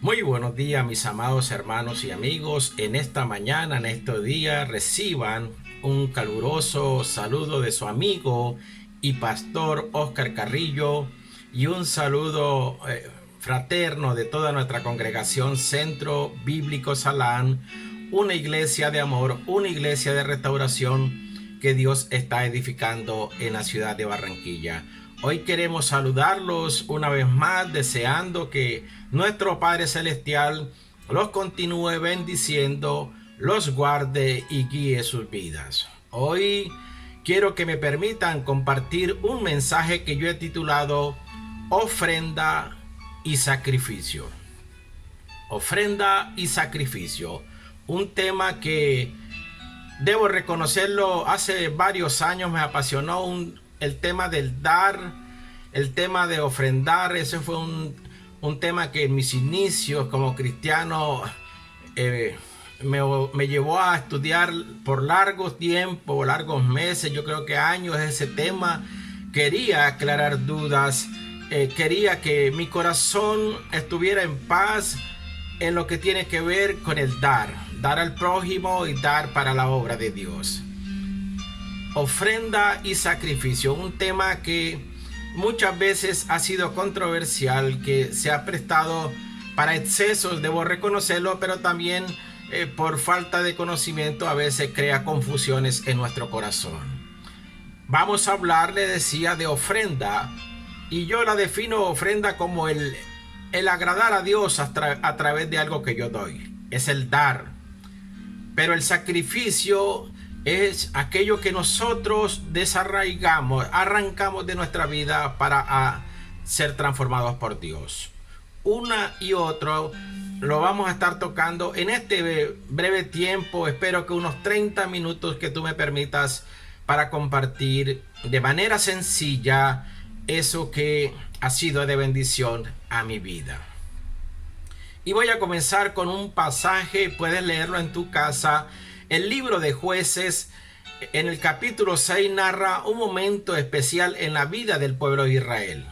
Muy buenos días, mis amados hermanos y amigos. En esta mañana, en este día, reciban un caluroso saludo de su amigo y pastor Oscar Carrillo y un saludo fraterno de toda nuestra congregación Centro Bíblico Salán, una iglesia de amor, una iglesia de restauración que Dios está edificando en la ciudad de Barranquilla. Hoy queremos saludarlos una vez más, deseando que nuestro Padre Celestial los continúe bendiciendo, los guarde y guíe sus vidas. Hoy quiero que me permitan compartir un mensaje que yo he titulado Ofrenda y Sacrificio. Ofrenda y sacrificio. Un tema que debo reconocerlo, hace varios años me apasionó el tema del dar, el tema de ofrendar. Ese fue un tema que en mis inicios como cristiano me llevó a estudiar por largos tiempos, largos meses, yo creo que años ese tema. Quería aclarar dudas, quería que mi corazón estuviera en paz en lo que tiene que ver con el dar al prójimo y dar para la obra de Dios. Ofrenda y sacrificio, un tema que muchas veces ha sido controversial, que se ha prestado para excesos, debo reconocerlo, pero también por falta de conocimiento a veces crea confusiones en nuestro corazón. Vamos a hablar, le decía, de ofrenda, y yo la defino ofrenda como el agradar a Dios a través de algo que yo doy, es el dar. Pero el sacrificio es aquello que nosotros desarraigamos, arrancamos de nuestra vida para ser transformados por Dios. Una y otro lo vamos a estar tocando en este breve tiempo. Espero que unos 30 minutos que tú me permitas para compartir de manera sencilla eso que ha sido de bendición a mi vida. Y voy a comenzar con un pasaje, puedes leerlo en tu casa. El libro de Jueces, en el capítulo 6, narra un momento especial en la vida del pueblo de Israel.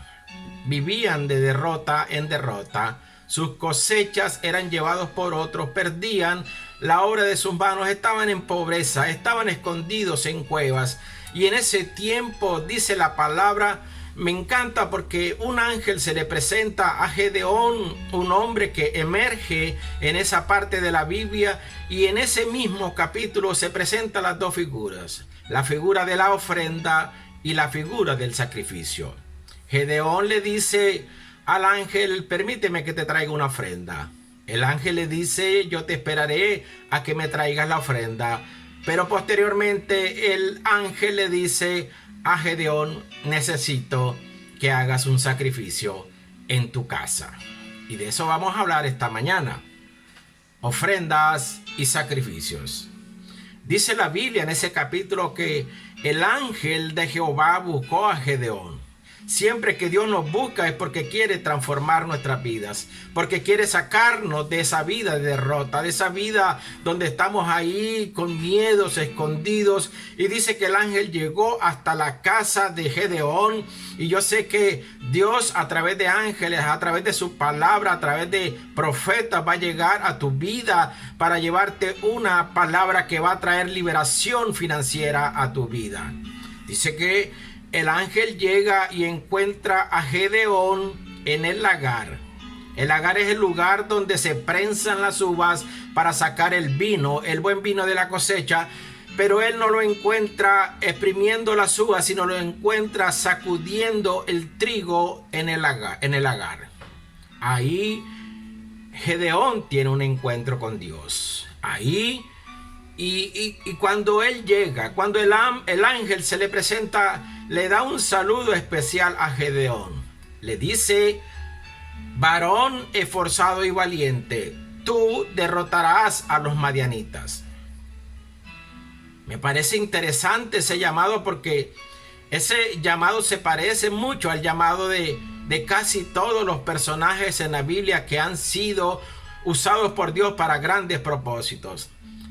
Vivían de derrota en derrota, sus cosechas eran llevados por otros, perdían la obra de sus manos, estaban en pobreza, estaban escondidos en cuevas. Y en ese tiempo, dice la palabra, me encanta porque un ángel se le presenta a Gedeón, un hombre que emerge en esa parte de la Biblia, y en ese mismo capítulo se presentan las dos figuras, la figura de la ofrenda y la figura del sacrificio. Gedeón le dice al ángel, permíteme que te traiga una ofrenda. El ángel le dice, yo te esperaré a que me traigas la ofrenda. Pero posteriormente el ángel le dice a Gedeón, necesito que hagas un sacrificio en tu casa. Y de eso vamos a hablar esta mañana. Ofrendas y sacrificios. Dice la Biblia en ese capítulo que el ángel de Jehová buscó a Gedeón. Siempre que Dios nos busca es porque quiere transformar nuestras vidas, porque quiere sacarnos de esa vida de derrota, de esa vida donde estamos ahí con miedos, escondidos. Y dice que el ángel llegó hasta la casa de Gedeón. Y yo sé que Dios, a través de ángeles, a través de su palabra, a través de profetas, va a llegar a tu vida para llevarte una palabra que va a traer liberación financiera a tu vida. Dice que el ángel llega y encuentra a Gedeón en el lagar. El lagar es el lugar donde se prensan las uvas para sacar el vino, el buen vino de la cosecha. Pero él no lo encuentra exprimiendo las uvas, sino lo encuentra sacudiendo el trigo en el lagar. Ahí Gedeón tiene un encuentro con Dios. Ahí y cuando él llega, cuando el ángel se le presenta, le da un saludo especial a Gedeón. Le dice, varón esforzado y valiente, tú derrotarás a los madianitas. Me parece interesante ese llamado, porque ese llamado se parece mucho al llamado de casi todos los personajes en la Biblia que han sido usados por Dios para grandes propósitos.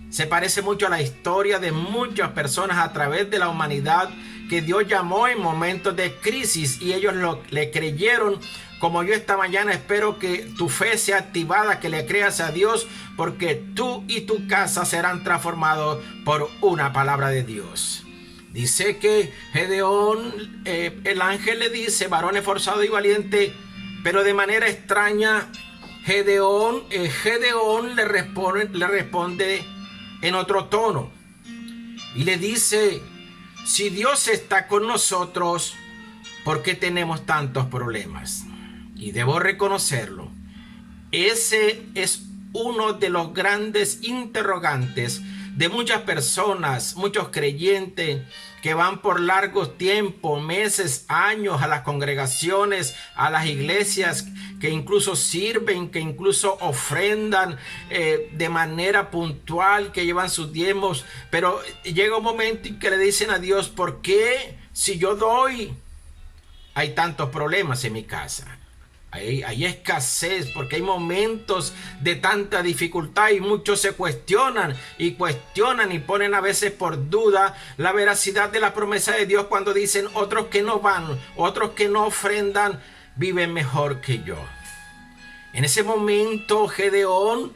Se parece mucho a la historia de muchas personas a través de la humanidad que Dios llamó en momentos de crisis, y ellos le creyeron como yo esta mañana, espero que tu fe sea activada, que le creas a Dios, porque tú y tu casa serán transformados por una palabra de Dios. Dice que Gedeón, el ángel le dice, varón esforzado y valiente, pero de manera extraña, Gedeón le responde en otro tono y le dice, si Dios está con nosotros, ¿por qué tenemos tantos problemas? Y debo reconocerlo, ese es uno de los grandes interrogantes de muchas personas, muchos creyentes que van por largos tiempos, meses, años a las congregaciones, a las iglesias, que incluso sirven, que incluso ofrendan de manera puntual, que llevan sus diezmos, pero llega un momento en que le dicen a Dios, ¿por qué si yo doy hay tantos problemas en mi casa? Hay escasez, porque hay momentos de tanta dificultad y muchos se cuestionan y ponen a veces por duda la veracidad de la promesa de Dios cuando dicen, otros que no van, otros que no ofrendan, viven mejor que yo. En ese momento Gedeón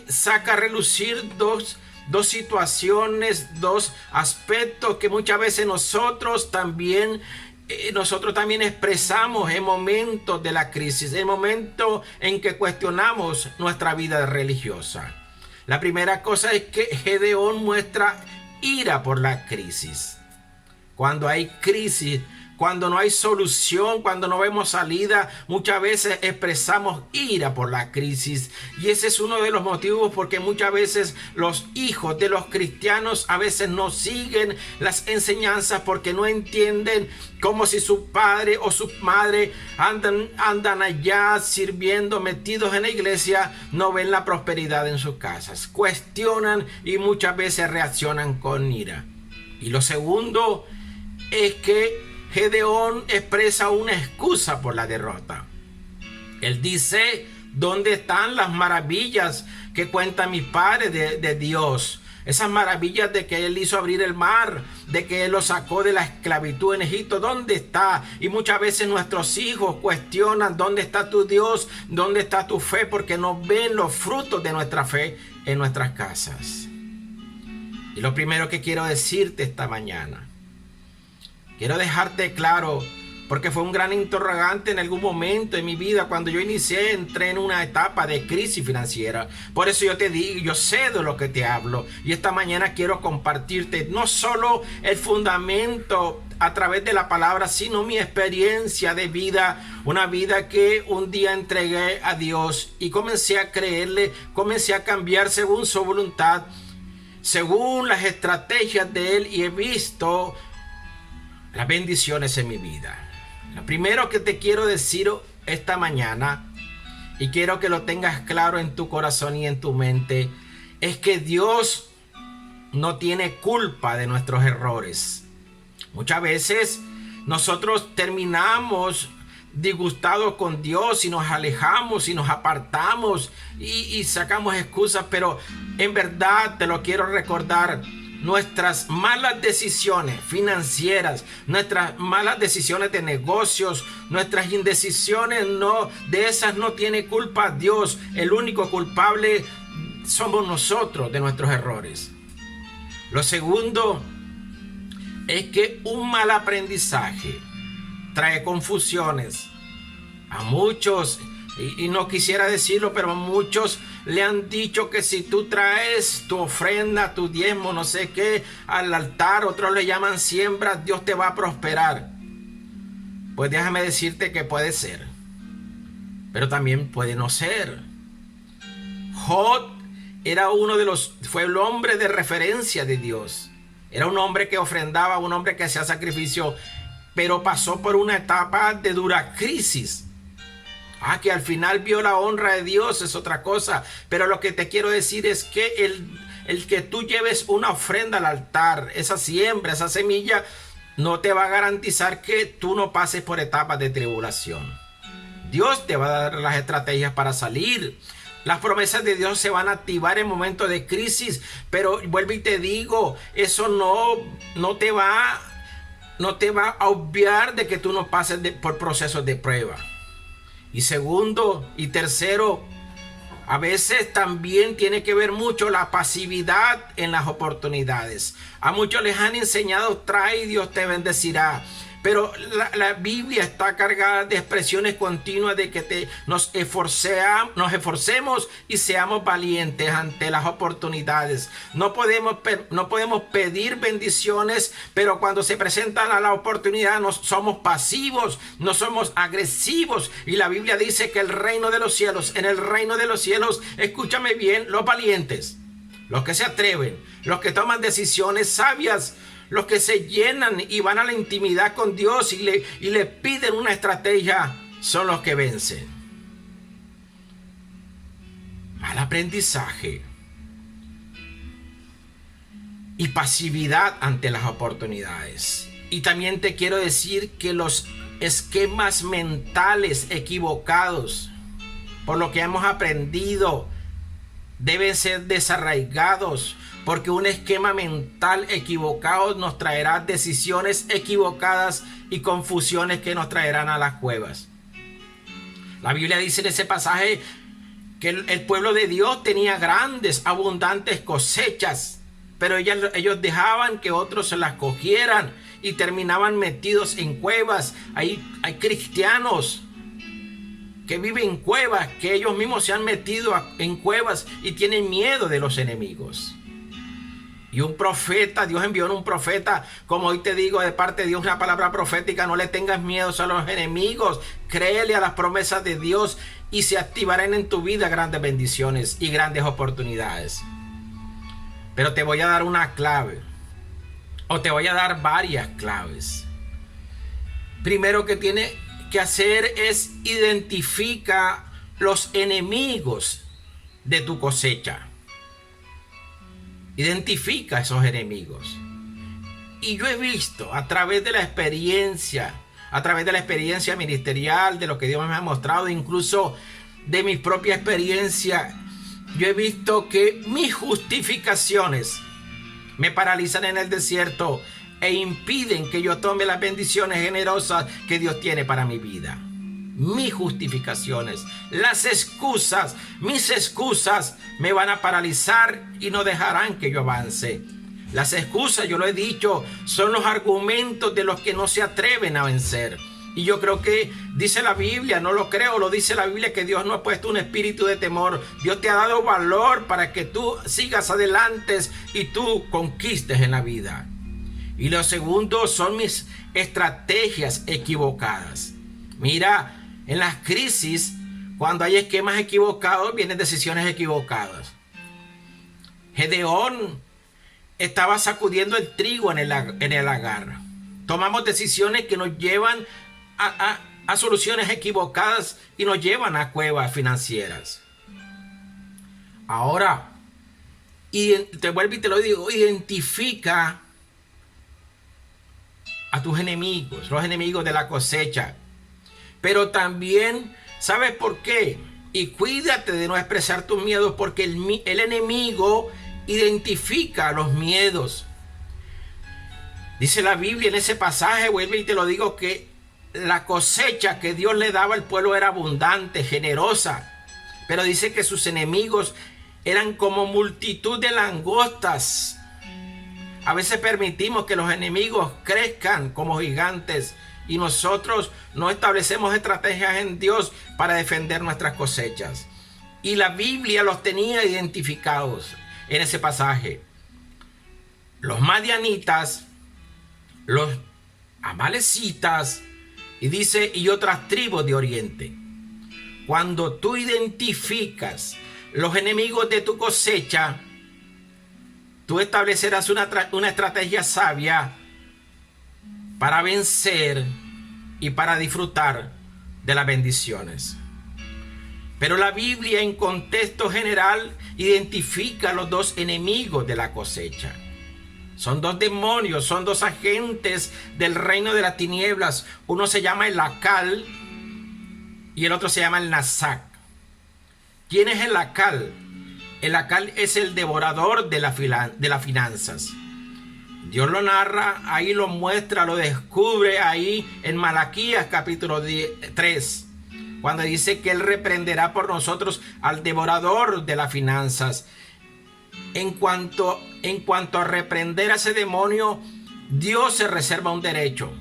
saca a relucir dos situaciones, dos aspectos que muchas veces nosotros también expresamos en momentos de la crisis, en momentos en que cuestionamos nuestra vida religiosa. La primera cosa es que Gedeón muestra ira por la crisis. Cuando hay crisis, cuando no hay solución, cuando no vemos salida, muchas veces expresamos ira por la crisis. Y ese es uno de los motivos porque muchas veces los hijos de los cristianos a veces no siguen las enseñanzas porque no entienden, como si su padre o su madre andan allá sirviendo, metidos en la iglesia, no ven la prosperidad en sus casas. Cuestionan y muchas veces reaccionan con ira. Y lo segundo es que Gedeón expresa una excusa por la derrota. Él dice, ¿dónde están las maravillas que cuentan mis padres de Dios? Esas maravillas de que Él hizo abrir el mar, de que Él los sacó de la esclavitud en Egipto, ¿dónde está? Y muchas veces nuestros hijos cuestionan, ¿dónde está tu Dios? ¿Dónde está tu fe? Porque no ven los frutos de nuestra fe en nuestras casas. Y lo primero que quiero decirte esta mañana, quiero dejarte claro, porque fue un gran interrogante en algún momento en mi vida. Cuando yo entré en una etapa de crisis financiera. Por eso yo te digo, yo sé de lo que te hablo. Y esta mañana quiero compartirte no solo el fundamento a través de la palabra, sino mi experiencia de vida. Una vida que un día entregué a Dios y comencé a creerle, comencé a cambiar según su voluntad, según las estrategias de Él, y he visto las bendiciones en mi vida. Lo primero que te quiero decir esta mañana, y quiero que lo tengas claro en tu corazón y en tu mente, es que Dios no tiene culpa de nuestros errores. Muchas veces nosotros terminamos disgustados con Dios y nos alejamos y nos apartamos y sacamos excusas, pero en verdad te lo quiero recordar. Nuestras malas decisiones financieras, nuestras malas decisiones de negocios, nuestras indecisiones, de esas no tiene culpa Dios. El único culpable somos nosotros de nuestros errores. Lo segundo es que un mal aprendizaje trae confusiones. A muchos, y no quisiera decirlo, pero a muchos le han dicho que si tú traes tu ofrenda, tu diezmo, no sé qué, al altar, otros le llaman siembra, Dios te va a prosperar. Pues déjame decirte que puede ser, pero también puede no ser. Job fue el hombre de referencia de Dios. Era un hombre que ofrendaba, un hombre que hacía sacrificio, pero pasó por una etapa de dura crisis. Que al final vio la honra de Dios es otra cosa. Pero lo que te quiero decir es que el que tú lleves una ofrenda al altar, esa siembra, esa semilla, no te va a garantizar que tú no pases por etapas de tribulación. Dios te va a dar las estrategias para salir. Las promesas de Dios se van a activar en momentos de crisis. Pero vuelvo y te digo, eso no te va a obviar de que tú no pases por procesos de prueba. Y segundo y tercero, a veces también tiene que ver mucho la pasividad en las oportunidades. A muchos les han enseñado, trae y Dios te bendecirá. Pero la Biblia está cargada de expresiones continuas de que nos esforcemos y seamos valientes ante las oportunidades. No podemos pedir bendiciones, pero cuando se presentan a la oportunidad no somos pasivos, no somos agresivos. Y la Biblia dice que en el reino de los cielos, escúchame bien, los valientes, los que se atreven, los que toman decisiones sabias, los que se llenan y van a la intimidad con Dios y le piden una estrategia, son los que vencen. Mal aprendizaje y pasividad ante las oportunidades. Y también te quiero decir que los esquemas mentales equivocados, por lo que hemos aprendido, deben ser desarraigados, porque un esquema mental equivocado nos traerá decisiones equivocadas y confusiones que nos traerán a las cuevas. La Biblia dice en ese pasaje que el pueblo de Dios tenía grandes, abundantes cosechas, pero ellos dejaban que otros se las cogieran y terminaban metidos en cuevas. Hay cristianos que viven en cuevas, que ellos mismos se han metido en cuevas y tienen miedo de los enemigos. Y un profeta, Dios envió a un profeta, como hoy te digo, de parte de Dios, una palabra profética: no le tengas miedo a los enemigos, créele a las promesas de Dios y se activarán en tu vida grandes bendiciones y grandes oportunidades. Pero te voy a dar una clave, o te voy a dar varias claves. Primero que tiene que hacer es identifica los enemigos de tu cosecha. Identifica esos enemigos. Y yo he visto a través de la experiencia ministerial, de lo que Dios me ha mostrado, incluso de mi propia experiencia, yo he visto que mis justificaciones me paralizan en el desierto e impiden que yo tome las bendiciones generosas que Dios tiene para mi vida. Mis justificaciones, mis excusas me van a paralizar y no dejarán que yo avance. Las excusas, yo lo he dicho, son los argumentos de los que no se atreven a vencer. Y yo creo que dice la Biblia, no lo creo, lo dice la Biblia, que Dios no ha puesto un espíritu de temor. Dios te ha dado valor para que tú sigas adelante y tú conquistes en la vida. Y lo segundo son mis estrategias equivocadas. Mira, en las crisis, cuando hay esquemas equivocados, vienen decisiones equivocadas. Gedeón estaba sacudiendo el trigo en el lagar. Tomamos decisiones que nos llevan a soluciones equivocadas y nos llevan a cuevas financieras. Ahora, te vuelvo y te lo digo, identifica a tus enemigos, los enemigos de la cosecha. Pero también, ¿sabes por qué? Y cuídate de no expresar tus miedos, porque el enemigo identifica los miedos. Dice la Biblia en ese pasaje, vuelve y te lo digo, que la cosecha que Dios le daba al pueblo era abundante, generosa. Pero dice que sus enemigos eran como multitud de langostas. A veces permitimos que los enemigos crezcan como gigantes y nosotros no establecemos estrategias en Dios para defender nuestras cosechas. Y la Biblia los tenía identificados en ese pasaje. Los madianitas, los amalecitas, y dice, y otras tribus de oriente. Cuando tú identificas los enemigos de tu cosecha, tú establecerás una estrategia sabia para vencer y para disfrutar de las bendiciones. Pero la Biblia, en contexto general, identifica los dos enemigos de la cosecha. Son dos demonios, son dos agentes del reino de las tinieblas. Uno se llama el Acal y el otro se llama el Nazac. ¿Quién es el Acal? El Acal es el devorador de las finanzas. Dios lo narra, ahí lo muestra, lo descubre ahí en Malaquías capítulo 3. cuando dice que Él reprenderá por nosotros al devorador de las finanzas. En cuanto a reprender a ese demonio, Dios se reserva un derecho.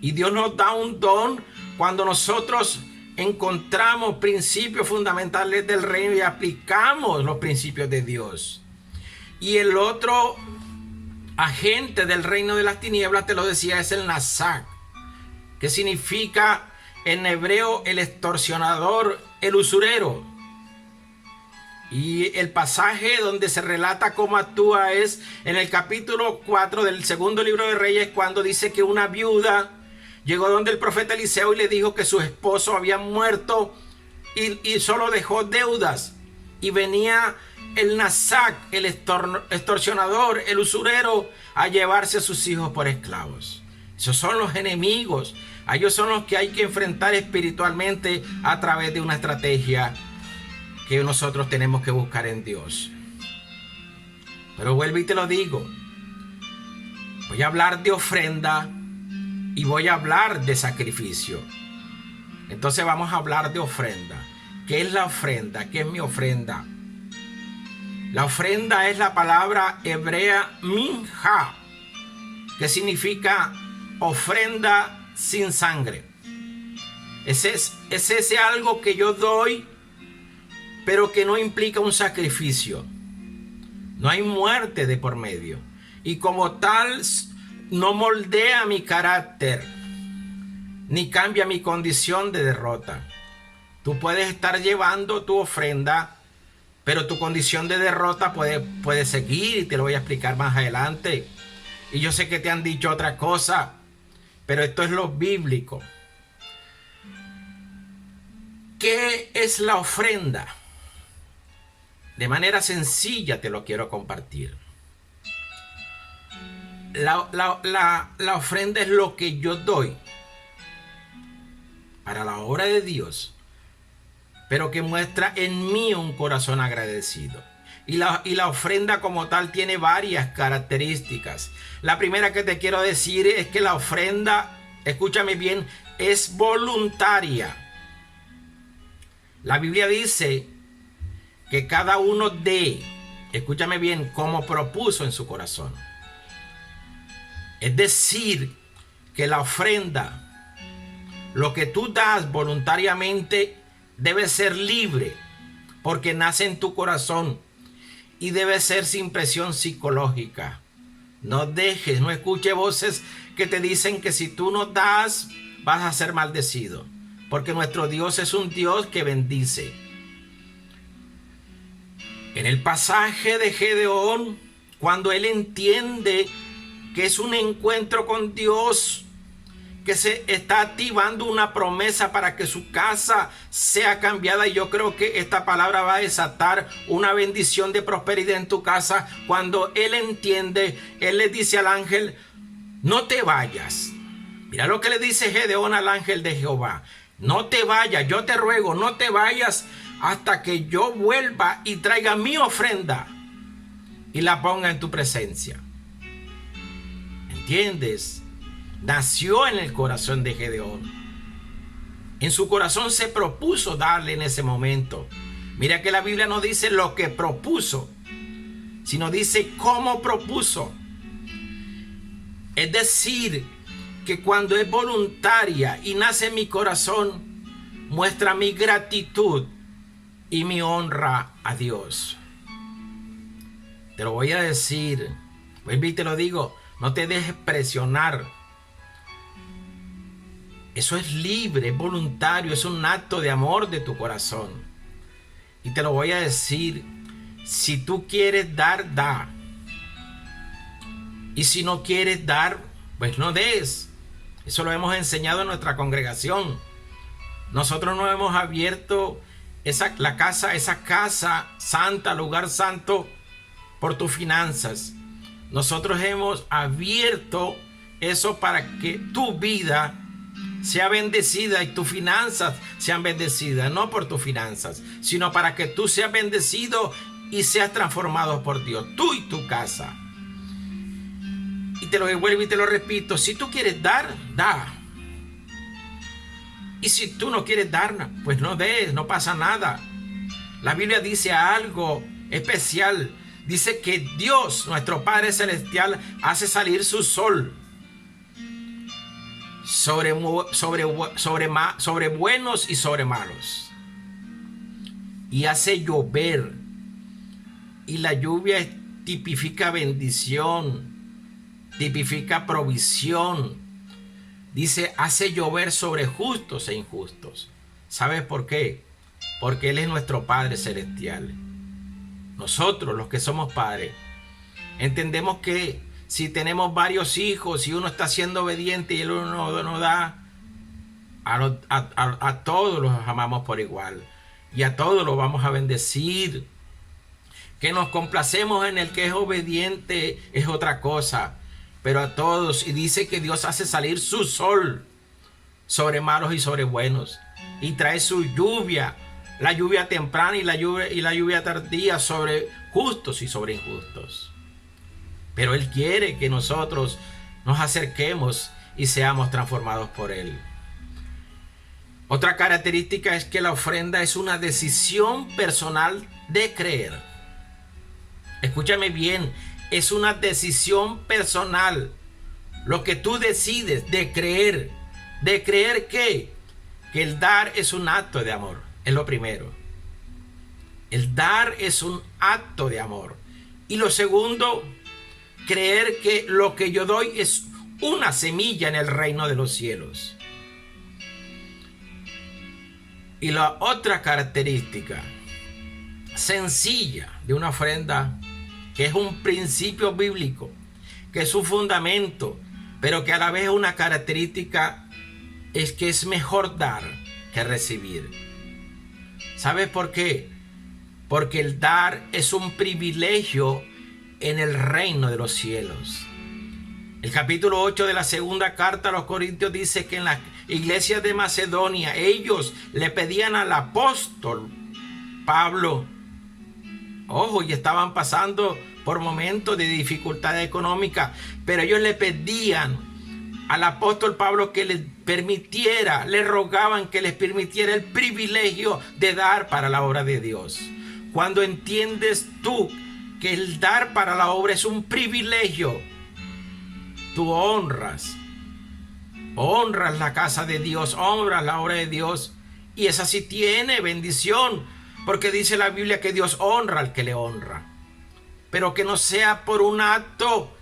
Y Dios nos da un don cuando nosotros encontramos principios fundamentales del reino y aplicamos los principios de Dios. Y el otro agente del reino de las tinieblas, te lo decía, es el Nasak, que significa en hebreo el extorsionador, el usurero. Y el pasaje donde se relata cómo actúa es en el capítulo 4 del segundo libro de Reyes, cuando dice que una viuda llegó donde el profeta Eliseo y le dijo que su esposo había muerto y solo dejó deudas. Y venía el Nasak, el extorsionador, el usurero, a llevarse a sus hijos por esclavos. Esos son los enemigos. A ellos son los que hay que enfrentar espiritualmente a través de una estrategia que nosotros tenemos que buscar en Dios. Pero vuelvo y te lo digo. Voy a hablar de ofrenda y voy a hablar de sacrificio. Entonces vamos a hablar de ofrenda. ¿Qué es la ofrenda? ¿Qué es mi ofrenda? La ofrenda es la palabra hebrea minja, que significa ofrenda sin sangre. Es ese algo que yo doy, pero que no implica un sacrificio. No hay muerte de por medio. Y como tal, no moldea mi carácter, ni cambia mi condición de derrota. Tú puedes estar llevando tu ofrenda, pero tu condición de derrota puede seguir, y te lo voy a explicar más adelante. Y yo sé que te han dicho otra cosa, pero esto es lo bíblico. ¿Qué es la ofrenda? De manera sencilla te lo quiero compartir. La ofrenda es lo que yo doy para la obra de Dios, pero que muestra en mí un corazón agradecido. Y la ofrenda como tal tiene varias características. La primera que te quiero decir es que la ofrenda, escúchame bien, es voluntaria. La Biblia dice que cada uno dé, escúchame bien, como propuso en su corazón. Es decir, que la ofrenda, lo que tú das voluntariamente, debe ser libre, porque nace en tu corazón, y debe ser sin presión psicológica. No escuche voces que te dicen que si tú no das, vas a ser maldecido, porque nuestro Dios es un Dios que bendice. En el pasaje de Gedeón, cuando él entiende que es un encuentro con Dios, que se está activando una promesa para que su casa sea cambiada, y yo creo que esta palabra va a desatar una bendición de prosperidad en tu casa. Cuando él entiende, él le dice al ángel: no te vayas. Mira lo que le dice Gedeón al ángel de Jehová: no te vayas, yo te ruego, no te vayas hasta que yo vuelva y traiga mi ofrenda y la ponga en tu presencia. ¿Entiendes? Nació en el corazón de Gedeón. En su corazón se propuso darle en ese momento. Mira que la Biblia no dice lo que propuso, sino dice cómo propuso. Es decir, que cuando es voluntaria y nace en mi corazón, muestra mi gratitud y mi honra a Dios. Te lo voy a decir, y te lo digo, no te dejes presionar. Eso es libre, es voluntario, es un acto de amor de tu corazón. Y te lo voy a decir, si tú quieres dar, da. Y si no quieres dar, pues no des. Eso lo hemos enseñado en nuestra congregación. Nosotros no hemos abierto esa casa santa, lugar santo, por tus finanzas. Nosotros hemos abierto eso para que tu vida sea bendecida y tus finanzas sean bendecidas, no por tus finanzas, sino para que tú seas bendecido y seas transformado por Dios, tú y tu casa. Y te lo vuelvo y te lo repito: si tú quieres dar, da. Y si tú no quieres dar, pues no des, no pasa nada. La Biblia dice algo especial. Dice que Dios, nuestro Padre Celestial, hace salir su sol sobre buenos y sobre malos. Y hace llover. Y la lluvia tipifica bendición, tipifica provisión. Dice, hace llover sobre justos e injustos. ¿Sabes por qué? Porque Él es nuestro Padre Celestial. Nosotros, los que somos padres, entendemos que si tenemos varios hijos y uno está siendo obediente y el uno no da, a todos los amamos por igual. Y a todos los vamos a bendecir. Que nos complacemos en el que es obediente es otra cosa. Pero a todos, y dice que Dios hace salir su sol sobre malos y sobre buenos. Y trae su lluvia, la lluvia temprana y la lluvia tardía sobre justos y sobre injustos. Pero Él quiere que nosotros nos acerquemos y seamos transformados por Él. Otra característica es que la ofrenda es una decisión personal de creer. Escúchame bien, es una decisión personal. Lo que tú decides de creer. ¿De creer qué? Que el dar es un acto de amor. Es lo primero. El dar es un acto de amor. Y lo segundo, creer que lo que yo doy es una semilla en el reino de los cielos. Y la otra característica sencilla de una ofrenda, que es un principio bíblico, que es un fundamento, pero que a la vez es una característica, es que es mejor dar que recibir. ¿Sabes por qué? Porque el dar es un privilegio en el reino de los cielos. El capítulo 8 de la segunda carta a los Corintios dice que en las iglesias de Macedonia ellos le pedían al apóstol Pablo, ojo, y estaban pasando por momentos de dificultad económica, pero ellos le pedían al apóstol Pablo que les permitiera, le rogaban que les permitiera el privilegio de dar para la obra de Dios. Cuando entiendes tú que el dar para la obra es un privilegio, tú honras la casa de Dios, honras la obra de Dios, y esa sí tiene bendición, porque dice la Biblia que Dios honra al que le honra. Pero que no sea por un acto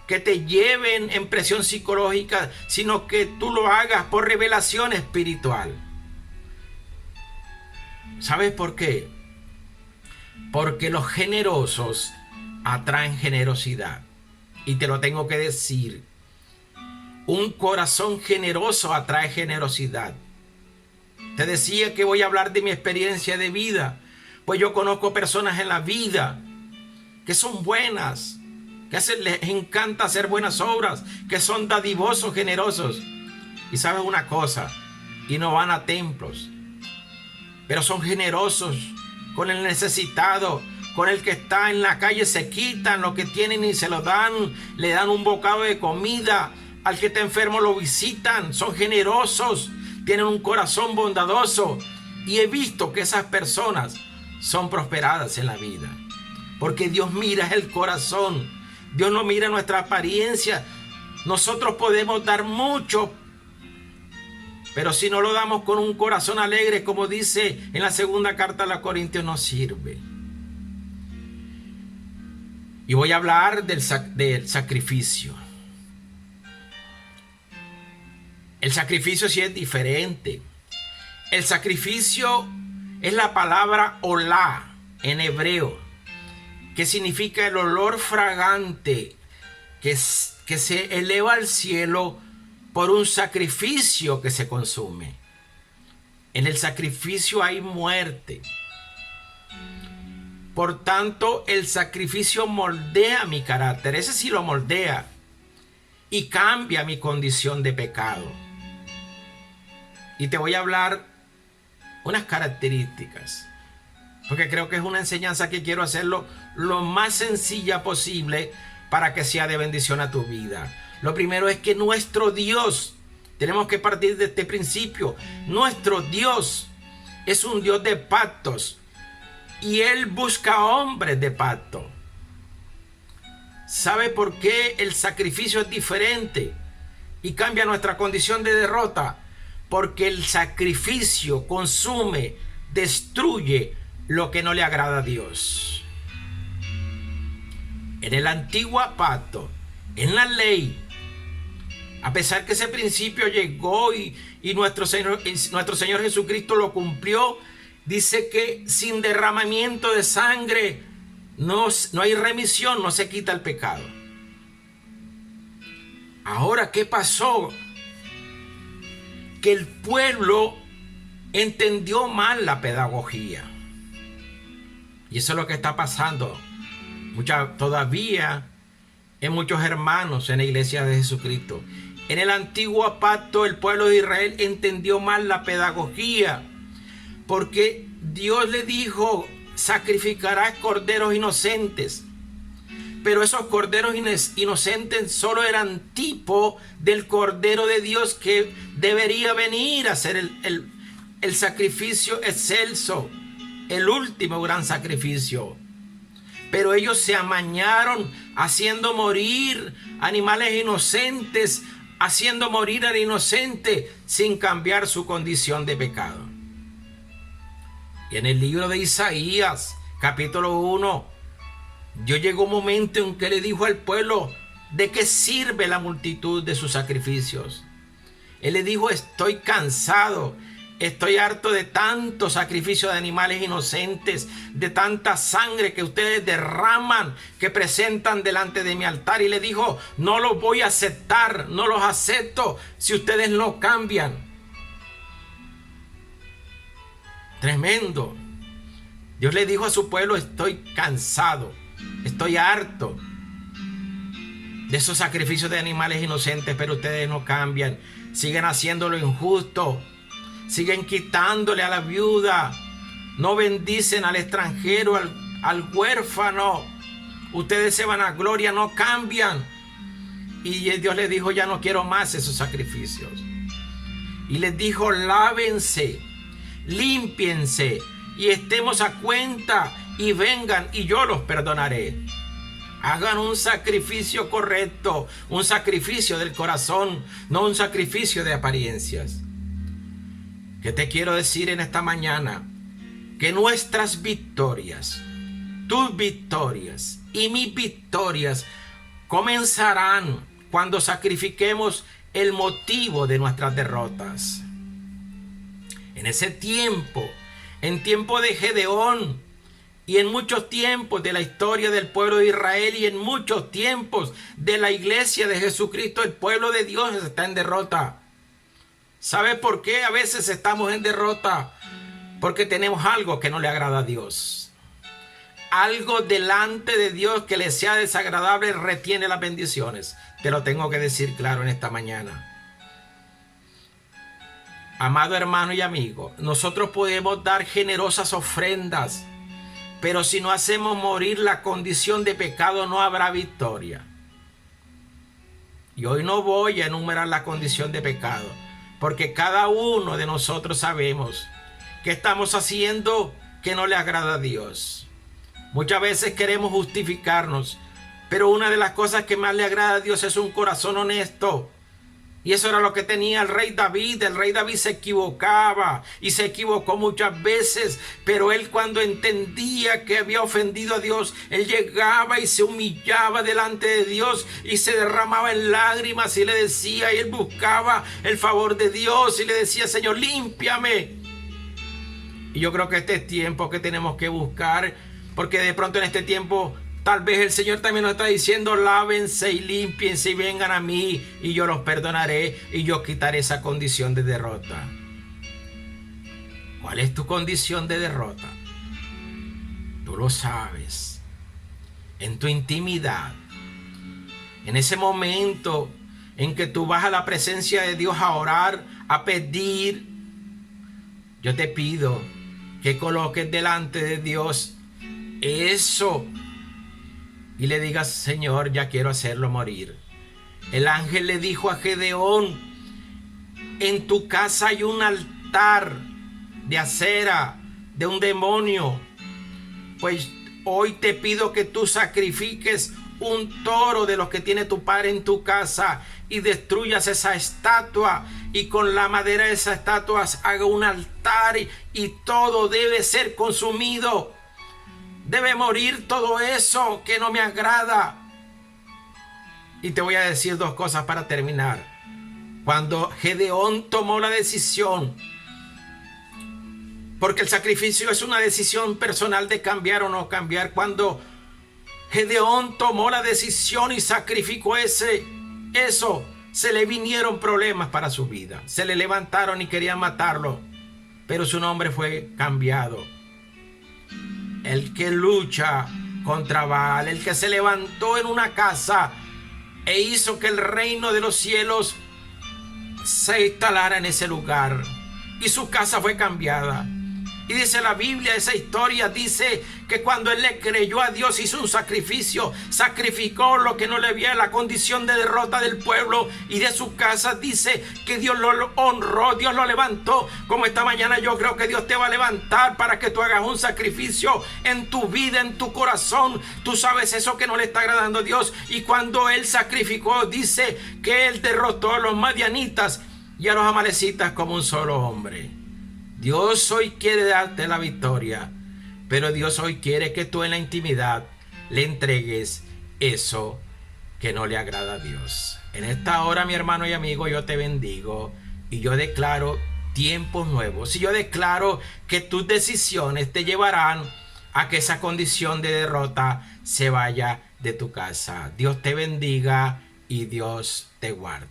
que te lleven en presión psicológica, sino que tú lo hagas por revelación espiritual. ¿Sabes por qué? Porque los generosos atraen generosidad. Y te lo tengo que decir. Un corazón generoso atrae generosidad. Te decía que voy a hablar de mi experiencia de vida. Pues yo conozco personas en la vida que son buenas, que les encanta hacer buenas obras, que son dadivosos, generosos. Y sabes una cosa, y no van a templos, pero son generosos con el necesitado, con el que está en la calle. Se quitan lo que tienen y se lo dan, le dan un bocado de comida. Al que está enfermo lo visitan, son generosos, tienen un corazón bondadoso. Y he visto que esas personas son prosperadas en la vida. Porque Dios mira el corazón. Dios no mira nuestra apariencia. Nosotros podemos dar mucho, pero si no lo damos con un corazón alegre, como dice en la segunda carta a los Corintios, no sirve. Y voy a hablar del sacrificio. El sacrificio sí es diferente. El sacrificio es la palabra olá en hebreo, que significa el olor fragante que se eleva al cielo por un sacrificio que se consume. En el sacrificio hay muerte. Por tanto, el sacrificio moldea mi carácter. Ese sí lo moldea. Y cambia mi condición de pecado. Y te voy a hablar unas características, porque creo que es una enseñanza que quiero hacerlo lo más sencilla posible para que sea de bendición a tu vida. Lo primero es que nuestro Dios Tenemos que partir de este principio. Nuestro Dios es un Dios de pactos y Él busca hombres de pacto. ¿Sabe por qué el sacrificio es diferente y cambia nuestra condición de derrota? Porque el sacrificio consume, destruye lo que no le agrada a Dios. En el antiguo pacto, en la ley, a pesar que ese principio llegó y nuestro Señor Jesucristo lo cumplió, dice que sin derramamiento de sangre no hay remisión, no se quita el pecado. Ahora, ¿qué pasó? Que el pueblo entendió mal la pedagogía. Y eso es lo que está pasando todavía en muchos hermanos en la iglesia de Jesucristo. En el antiguo pacto el pueblo de Israel entendió mal la pedagogía, porque Dios le dijo: sacrificarás corderos inocentes. Pero esos corderos inocentes solo eran tipo del Cordero de Dios que debería venir a ser el sacrificio excelso, el último gran sacrificio. Pero ellos se amañaron haciendo morir animales inocentes, haciendo morir al inocente sin cambiar su condición de pecado. Y en el libro de Isaías, capítulo 1, Dios llegó un momento en que le dijo al pueblo: ¿de qué sirve la multitud de sus sacrificios? Él le dijo: estoy cansado, estoy harto de tanto sacrificio de animales inocentes, de tanta sangre que ustedes derraman, que presentan delante de mi altar. Y le dijo: no los voy a aceptar, no los acepto si ustedes no cambian. Tremendo. Dios le dijo a su pueblo: estoy cansado, estoy harto de esos sacrificios de animales inocentes, pero ustedes no cambian, siguen haciendo lo injusto, siguen quitándole a la viuda, no bendicen al extranjero, al huérfano. Ustedes se van a gloria, no cambian. Y Dios les dijo: ya no quiero más esos sacrificios. Y les dijo: lávense, límpiense y estemos a cuenta, y vengan y yo los perdonaré. Hagan un sacrificio correcto, un sacrificio del corazón, no un sacrificio de apariencias. ¿Qué te quiero decir en esta mañana? Que nuestras victorias, tus victorias y mis victorias comenzarán cuando sacrifiquemos el motivo de nuestras derrotas. En ese tiempo, en tiempo de Gedeón, y en muchos tiempos de la historia del pueblo de Israel, y en muchos tiempos de la iglesia de Jesucristo, el pueblo de Dios está en derrota. ¿Sabe por qué a veces estamos en derrota? Porque tenemos algo que no le agrada a Dios. Algo delante de Dios que le sea desagradable retiene las bendiciones. Te lo tengo que decir claro en esta mañana. Amado hermano y amigo, nosotros podemos dar generosas ofrendas, pero si no hacemos morir la condición de pecado, no habrá victoria. Y hoy no voy a enumerar la condición de pecado, porque cada uno de nosotros sabemos que estamos haciendo que no le agrada a Dios. Muchas veces queremos justificarnos, pero una de las cosas que más le agrada a Dios es un corazón honesto. Y eso era lo que tenía el rey David. El rey David se equivocaba y se equivocó muchas veces, pero él, cuando entendía que había ofendido a Dios, él llegaba y se humillaba delante de Dios y se derramaba en lágrimas y le decía, y él buscaba el favor de Dios y le decía: Señor, límpiame. Y yo creo que este es tiempo que tenemos que buscar, porque de pronto en este tiempo tal vez el Señor también nos está diciendo: lávense y límpiense y vengan a mí y yo los perdonaré y yo quitaré esa condición de derrota. ¿Cuál es tu condición de derrota? Tú lo sabes. En tu intimidad, en ese momento en que tú vas a la presencia de Dios a orar, a pedir, yo te pido que coloques delante de Dios eso y le digas: Señor, ya quiero hacerlo morir. El ángel le dijo a Gedeón: en tu casa hay un altar de acera, de un demonio, pues hoy te pido que tú sacrifiques un toro de los que tiene tu padre en tu casa y destruyas esa estatua, y con la madera de esas estatuas haga un altar, y todo debe ser consumido. Debe morir todo eso que no me agrada. Y te voy a decir dos cosas para terminar. Cuando Gedeón tomó la decisión, porque el sacrificio es una decisión personal de cambiar o no cambiar, cuando Gedeón tomó la decisión y sacrificó eso, se le vinieron problemas para su vida. Se le levantaron y querían matarlo, pero su nombre fue cambiado. El que lucha contra Baal, el que se levantó en una casa e hizo que el reino de los cielos se instalara en ese lugar, y su casa fue cambiada. Y dice la Biblia, esa historia dice que cuando él le creyó a Dios, hizo un sacrificio, sacrificó lo que no le había, la condición de derrota del pueblo y de su casa. Dice que Dios lo honró, Dios lo levantó. Como esta mañana yo creo que Dios te va a levantar para que tú hagas un sacrificio en tu vida, en tu corazón. Tú sabes eso que no le está agradando a Dios, y cuando él sacrificó, dice que él derrotó a los madianitas y a los amalecitas como un solo hombre. Dios hoy quiere darte la victoria, pero Dios hoy quiere que tú en la intimidad le entregues eso que no le agrada a Dios. En esta hora, mi hermano y amigo, yo te bendigo y yo declaro tiempos nuevos. Y yo declaro que tus decisiones te llevarán a que esa condición de derrota se vaya de tu casa. Dios te bendiga y Dios te guarde.